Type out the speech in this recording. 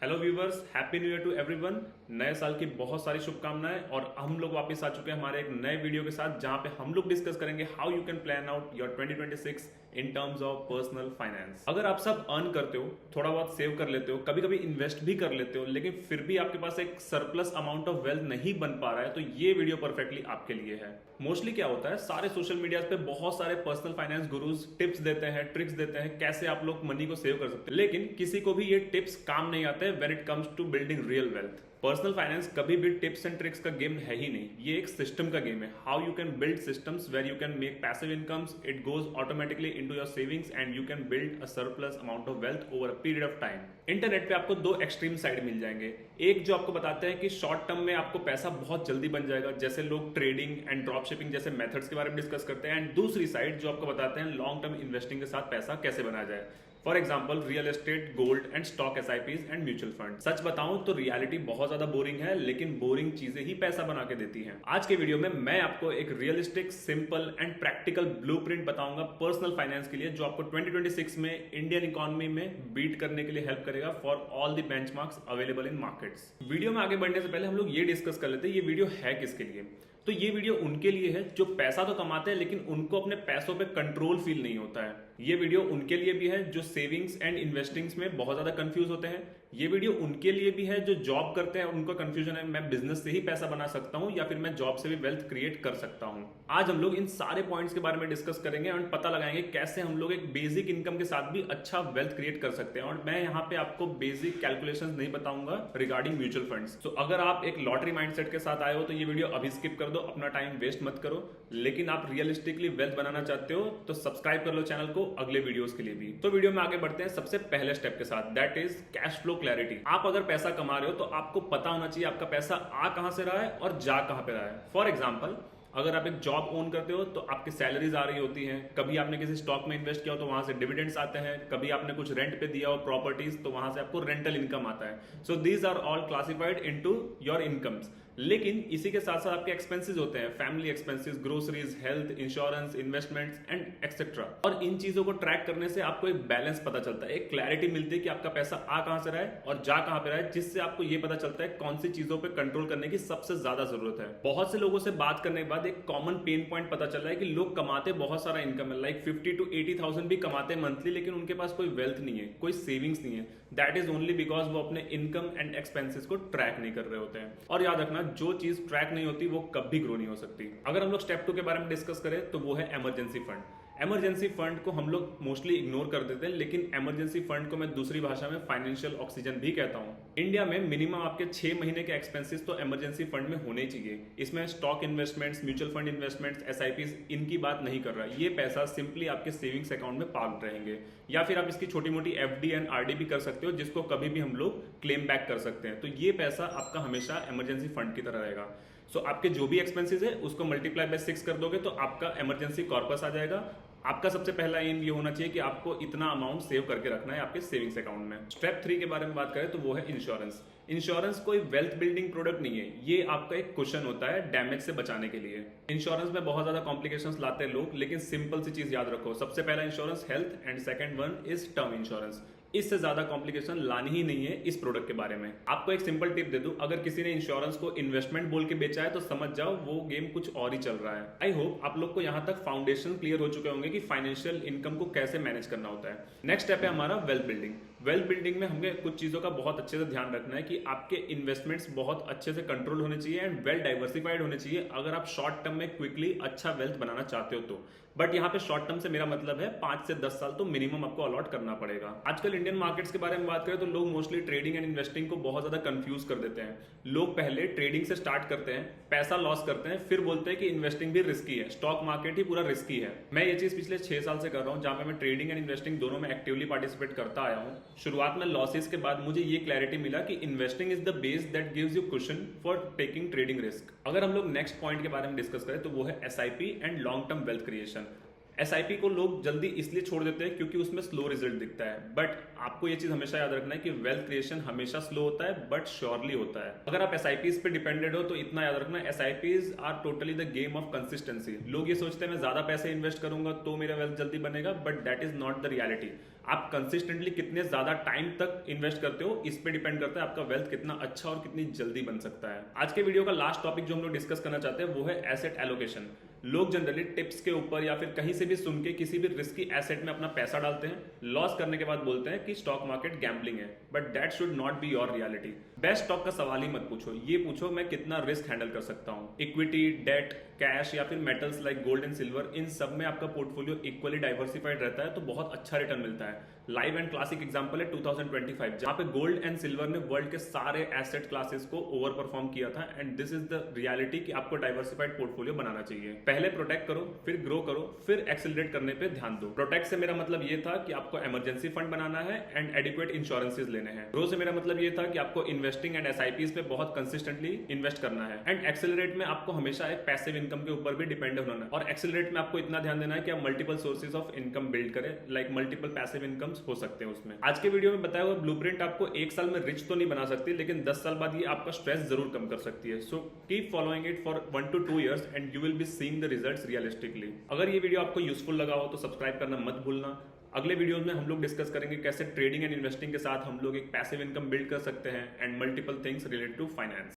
Hello viewers, happy new year to everyone. नए साल की बहुत सारी शुभकामनाएं और हम लोग वापस आ चुके हैं हमारे एक नए वीडियो के साथ, जहां पे हम लोग डिस्कस करेंगे how you can plan out your 2026 in terms of personal finance. अगर आप सब अर्न करते हो, थोड़ा बहुत सेव कर लेते हो, कभी कभी इन्वेस्ट भी कर लेते हो, लेकिन फिर भी आपके पास एक सरप्लस अमाउंट ऑफ वेल्थ नहीं बन पा रहा है, तो ये वीडियो परफेक्टली आपके लिए है। मोस्टली क्या होता है, सारे सोशल मीडिया पे बहुत सारे पर्सनल फाइनेंस गुरुज टिप्स देते हैं, ट्रिक्स देते हैं कैसे आप लोग मनी को सेव कर सकते हैं, लेकिन किसी को भी ये टिप्स काम नहीं आते when it comes to building real wealth। Personal finance कभी भी टिप्स एंड ट्रिक्स का गेम है ही नहीं, ये एक सिस्टम का गेम है। How you can build systems where you can make passive incomes, it goes automatically into your savings and you can build a surplus amount of wealth over a period of time. Internet पे आपको दो extreme side मिल जाएंगे। एक जो आपको बताते हैं कि शॉर्ट टर्म में आपको पैसा बहुत जल्दी बन जाएगा, जैसे लोग ट्रेडिंग एंड ड्रॉप शिपिंग जैसे मेथड्स के बारे में डिस्कस करते हैं, एंड दूसरी साइड जो आपको बताते हैं लॉन्ग टर्म इन्वेस्टिंग के साथ पैसा कैसे बनाया जाए। For example real estate, gold and stock, SIPs and mutual fund. सच बताऊं तो रियलिटी बहुत ज्यादा बोरिंग है, लेकिन बोरिंग चीजें ही पैसा बना के देती हैं। आज के वीडियो में मैं आपको एक realistic, simple and practical blueprint बताऊंगा पर्सनल फाइनेंस के लिए, जो आपको 2026 में इंडियन इकोनॉमी में बीट करने के लिए हेल्प करेगा for all the benchmarks available in markets. Video में आगे बढ़ने से पहले हम लोग ये डिस्कस कर लेते हैं ये वीडियो है किसके लिए। तो ये वीडियो उनके लिए है जो पैसा तो कमाते हैं लेकिन उनको अपने पैसों पे कंट्रोल फील नहीं होता है। ये वीडियो उनके लिए भी है जो सेविंग्स एंड इन्वेस्टिंग्स में बहुत ज्यादा कंफ्यूज होते हैं। ये वीडियो उनके लिए भी है जो जॉब करते हैं, उनको कंफ्यूजन है मैं बिजनेस से ही पैसा बना सकता हूं या फिर मैं जॉब से भी वेल्थ क्रिएट कर सकता हूं। आज हम लोग इन सारे पॉइंट्स के बारे में डिस्कस करेंगे और पता लगाएंगे कैसे हम लोग एक बेसिक इनकम के साथ भी अच्छा वेल्थ क्रिएट कर सकते हैं। और मैं यहाँ पे आपको बेसिक कैलकुलेशंस नहीं बताऊंगा रिगार्डिंग म्यूचुअल फंड्स। तो अगर आप एक लॉटरी माइंडसेट के साथ आए हो तो ये वीडियो अभी स्किप कर दो, अपना टाइम वेस्ट मत करो। लेकिन आप रियलिस्टिकली वेल्थ बनाना चाहते हो तो सब्सक्राइब कर लो चैनल को अगले वीडियोस के लिए भी। तो वीडियो में आगे बढ़ते हैं सबसे पहले स्टेप के साथ, that is cash flow clarity. आप अगर पैसा कमा रहे हो तो आपको पता होना चाहिए आपका पैसा आ कहां से रहा है और जा कहां पे रहा है। फॉर एग्जाम्पल, अगर आप एक जॉब ओन करते हो तो आपकी सैलरीज आ रही होती हैं, कभी आपने किसी स्टॉक में इन्वेस्ट किया हो तो वहां से डिविडेंड्स आते हैं, कभी आपने कुछ रेंट पे दिया हो प्रॉपर्टीज तो वहां से आपको रेंटल इनकम आता है। So these are all classified into your incomes. लेकिन इसी के साथ साथ आपके एक्सपेंसेस होते हैं, family expenses, groceries, health insurance, investments and etcetera. और इन चीजों को ट्रैक करने से आपको एक बैलेंस पता चलता है, एक क्लैरिटी मिलती है कि आपका पैसा आ कहां से रहा है और जा कहां पे रहा है, जिससे आपको ये पता चलता है कौन सी चीजों पे कंट्रोल करने की सबसे ज्यादा जरूरत है। बहुत से लोगों से बात करने के बाद एक कॉमन पेन पॉइंट पता चल रहा है कि लोग कमाते बहुत सारा इनकम है, लाइक 50 to 80,000 भी कमाते हैं मंथली, लेकिन उनके पास कोई वेल्थ नहीं है, कोई सेविंग्स नहीं है। दैट इज ओनली बिकॉज वो अपने इनकम एंड एक्सपेंसेस को ट्रैक नहीं कर रहे होते हैं। और याद रखना, जो चीज ट्रैक नहीं होती वो कभी ग्रो नहीं हो सकती। अगर हम लोग स्टेप 2 के बारे में डिस्कस करें तो वो है इमरजेंसी फंड। इमरजेंसी फंड को हम लोग मोस्टली इग्नोर कर देते हैं, लेकिन इमरजेंसी फंड को मैं दूसरी भाषा में फाइनेंशियल ऑक्सीजन भी कहता हूं। इंडिया में मिनिमम आपके 6 महीने के एक्सपेंसेस तो इमरजेंसी फंड में होने चाहिए। इसमें stock investments, mutual fund investments, SIPs, इनकी बात नहीं कर रहा। ये पैसा सिंपली आपके सेविंग्स अकाउंट में पार्क्ड रहेंगे, या फिर आप इसकी छोटी मोटी FD एंड RD भी कर सकते हो, जिसको कभी भी हम लोग क्लेम बैक कर सकते हैं। तो ये पैसा आपका हमेशा इमरजेंसी फंड की तरह रहेगा। सो आपके जो भी एक्सपेंसेस है उसको मल्टीप्लाई बाय 6 कर दोगे तो आपका इमरजेंसी कॉर्पस आ जाएगा। आपका सबसे पहला एम ये होना चाहिए कि आपको इतना अमाउंट सेव करके रखना है आपके सेविंग्स अकाउंट में। स्टेप 3 के बारे में बात करें तो वो है इंश्योरेंस। इंश्योरेंस कोई वेल्थ बिल्डिंग प्रोडक्ट नहीं है, ये आपका एक कुशन होता है डैमेज से बचाने के लिए। इंश्योरेंस में बहुत ज्यादा कॉम्प्लिकेशंस लाते हैं लोग, लेकिन सिंपल सी चीज याद रखो, सबसे पहला insurance health and second one is term insurance. इससे ज्यादा कॉम्प्लिकेशन लानी ही नहीं है इस प्रोडक्ट के बारे में। आपको एक सिंपल टिप दे दूं, अगर किसी ने इंश्योरेंस को इन्वेस्टमेंट बोल के बेचा है तो समझ जाओ वो गेम कुछ और ही चल रहा है। आई होप आप लोग को यहां तक फाउंडेशन क्लियर हो चुके होंगे कि फाइनेंशियल इनकम को कैसे मैनेज करना होता है। नेक्स्ट स्टेप है हमारा वेल्थ बिल्डिंग। वेल्थ बिल्डिंग में हमें कुछ चीजों का बहुत अच्छे से ध्यान रखना है कि आपके इन्वेस्टमेंट्स बहुत अच्छे से कंट्रोल होने चाहिए एंड वेल डाइवर्सिफाइड होने चाहिए, अगर आप शॉर्ट टर्म में क्विकली अच्छा वेल्थ बनाना चाहते हो तो। बट यहाँ पे शॉर्ट टर्म से मेरा मतलब है 5 से 10 साल तो मिनिमम आपको अलॉट करना पड़ेगा। आजकल इंडियन मार्केट्स के बारे में बात करें तो लोग मोस्टली ट्रेडिंग एंड इन्वेस्टिंग को बहुत ज्यादा कंफ्यूज कर देते हैं। लोग पहले ट्रेडिंग से स्टार्ट करते हैं, पैसा लॉस करते हैं, फिर बोलते हैं कि इन्वेस्टिंग भी रिस्की है, स्टॉक मार्केट ही पूरा रिस्की है। मैं ये चीज पिछले 6 साल से कर रहा हूँ, जहां पे मैं ट्रेडिंग एंड इन्वेस्टिंग दोनों में एक्टिवली पार्टिसिपेट करता आया हूँ। शुरुआत में लॉसेस के बाद मुझे ये क्लैरिटी मिला कि investing is the base that gives you cushion for taking trading risk. अगर हम लोग नेक्स्ट पॉइंट के बारे में डिस्कस करें तो वो है SIP and long term wealth creation. SIP को लोग जल्दी इसलिए छोड़ देते हैं क्योंकि उसमें स्लो रिजल्ट दिखता है, बट आपको ये चीज हमेशा याद रखना है कि वेल्थ क्रिएशन हमेशा स्लो होता है बट श्योरली होता है। अगर आप SIPs पे डिपेंडेड हो तो इतना याद रखना, SIPs are totally the game of consistency. लोग ये सोचते हैं मैं ज्यादा पैसे इन्वेस्ट करूंगा तो मेरा वेल्थ जल्दी बनेगा, but that is not the reality. आप कंसिस्टेंटली कितने ज्यादा टाइम तक इन्वेस्ट करते हो इस पे डिपेंड करता है आपका वेल्थ कितना अच्छा और कितनी जल्दी बन सकता है। आज के वीडियो का लास्ट टॉपिक जो हम लोग डिस्कस करना चाहते हैं वो है एसेट एलोकेशन। लोग जनरली टिप्स के ऊपर या फिर कहीं से भी सुन के किसी भी रिस्की एसेट में अपना पैसा डालते हैं, लॉस करने के बाद बोलते हैं कि स्टॉक मार्केट गैम्बलिंग है, but that should not be your reality. Best stock का सवाल ही मत पूछो, ये पूछो मैं कितना रिस्क हैंडल कर सकता हूँ। इक्विटी, डेट, कैश या फिर metals like gold and silver, इन सब में आपका पोर्टफोलियो इक्वली डाइवर्सिफाइड रहता है तो बहुत अच्छा रिटर्न मिलता है। लाइव एंड क्लासिक एग्जांपल है 2025 जहां पे गोल्ड एंड सिल्वर ने वर्ल्ड के सारे एसेट क्लासेस को ओवर परफॉर्म किया था। And this is the reality कि आपको डाइवर्सिफाइड पोर्टफोलियो बनाना चाहिए। पहले प्रोटेक्ट करो, फिर ग्रो करो, फिर एक्सेलरेट करने पे ध्यान दो। प्रोटेक्ट से मेरा मतलब ये था कि आपको इमरजेंसी फंड बनाना है एंड एडिक्वेट इंश्योरेंसेस लेने हैं। ग्रो से मेरा मतलब ये था कि आपको इन्वेस्टिंग एंड एसआईपीज पे बहुत कंसिस्टेंटली इन्वेस्ट करना है। एंड एक्सेलरेट में आपको हमेशा एक पैसिव इनकम के ऊपर भी डिपेंडेंट होना है। और एक्सेलरेट में आपको इतना ध्यान देना है कि आप multiple sources of income build करें, लाइक मल्टीपल पैसिव इनकम्स हो सकते हैं उसमें। आज के वीडियो में बताया हुआ ब्लूप्रिंट आपको एक साल में रिच तो नहीं बना सकती, लेकिन 10 साल बाद ये आपका स्ट्रेस जरूर कम कर सकती है। So keep following it for 1 to 2 years and you will be seeing the results realistically. अगर ये वीडियो आपको यूजफुल लगा हो तो सब्सक्राइब करना मत भूलना। अगले वीडियोस में हम लोग डिस्कस करेंगे कैसे ट्रेडिंग एंड इन्वेस्टिंग के साथ हम लोग एक पैसिव इनकम बिल्ड कर सकते हैं and multiple things related to finance.